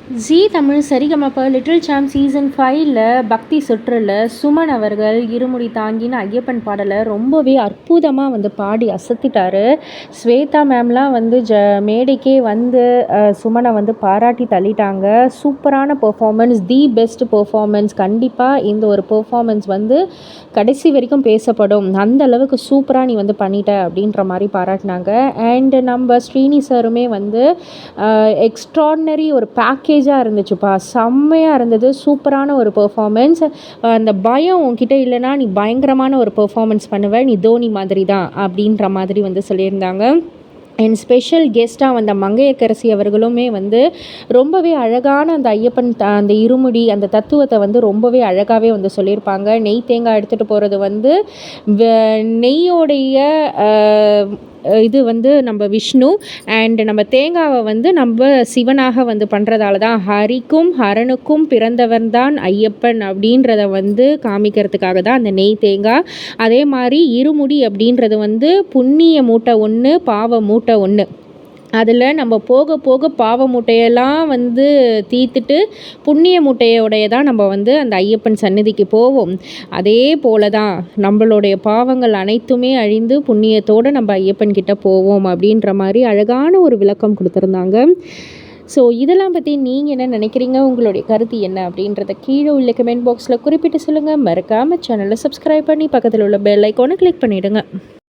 ஜீ தமிழ் சரிகமப little champ season 5ல் பக்தி சுற்றுல சுமன் அவர்கள் இருமுடி தாங்கின ஐயப்பன் பாடலை ரொம்பவே அற்புதமாக வந்து பாடி அசத்திட்டாரு. ஸ்வேதா மேம்லாம் வந்து மேடைக்கே வந்து சுமனை வந்து பாராட்டி தள்ளிட்டாங்க. சூப்பரான பெர்ஃபார்மன்ஸ், தி பெஸ்ட் பெர்ஃபார்மன்ஸ். கண்டிப்பாக இந்த ஒரு பெர்ஃபார்மன்ஸ் வந்து கடைசி வரைக்கும் பேசப்படும், அந்த அளவுக்கு சூப்பராக நீ வந்து பண்ணிட்ட அப்படின்ற மாதிரி பாராட்டினாங்க. அண்டு நம்ம ஸ்ரீனி சாருமே வந்து எக்ஸ்ட்ராடினரி ஒரு பேக்கேஜாக இருந்துச்சுப்பா, செம்மையாக இருந்தது. சூப்பரான ஒரு பெர்ஃபார்மன்ஸ். அந்த பயம் உன்கிட்ட இல்லைனா நீ பயங்கரமான ஒரு பெர்ஃபார்மன்ஸ் பண்ணுவ, நீ தோனி மாதிரி தான் அப்படின்ற மாதிரி வந்து சொல்லியிருந்தாங்க. அண்ட் ஸ்பெஷல் கெஸ்ட்டாக வந்த மங்கையர்க்கரசி அவர்களுமே வந்து ரொம்பவே அழகான அந்த ஐயப்பன் அந்த இருமுடி அந்த தத்துவத்தை வந்து ரொம்பவே அழகாகவே வந்து சொல்லியிருப்பாங்க. நெய் தேங்காய் எடுத்துகிட்டு போகிறது வந்து நெய்யோடைய இது வந்து நம்ம விஷ்ணு, அண்ட் நம்ம தேங்காவை வந்து நம்ம சிவனாக வந்து பண்ணுறதால தான் ஹரிக்கும் ஹரனுக்கும் பிறந்தவன் தான் ஐயப்பன் அப்படின்றத வந்து காமிக்கிறதுக்காக தான் அந்த நெய் தேங்காய். அதே மாதிரி இருமுடி அப்படின்றது வந்து புண்ணிய மூட்டை ஒன்று, பாவ மூட்டை ஒன்று. அதில் நம்ம போக போக பாவ மூட்டையெல்லாம் வந்து தீர்த்துட்டு புண்ணிய மூட்டையோடைய தான் நம்ம வந்து அந்த ஐயப்பன் சந்நிதிக்கு போவோம். அதே போல தான் நம்மளுடைய பாவங்கள் அனைத்துமே அழிந்து புண்ணியத்தோடு நம்ம ஐயப்பன் கிட்ட போவோம் அப்படின்ற மாதிரி அழகான ஒரு விளக்கம் கொடுத்துருந்தாங்க. ஸோ இதெல்லாம் பற்றி நீங்கள் என்ன நினைக்கிறீங்க, உங்களுடைய கருத்து என்ன அப்படின்றத கீழே உள்ள கமெண்ட் பாக்ஸில் குறிப்பிட்டு சொல்லுங்கள். மறக்காமல் சேனலை சப்ஸ்கிரைப் பண்ணி பக்கத்தில் உள்ள பெல் ஐக்கானை கிளிக் பண்ணிவிடுங்க.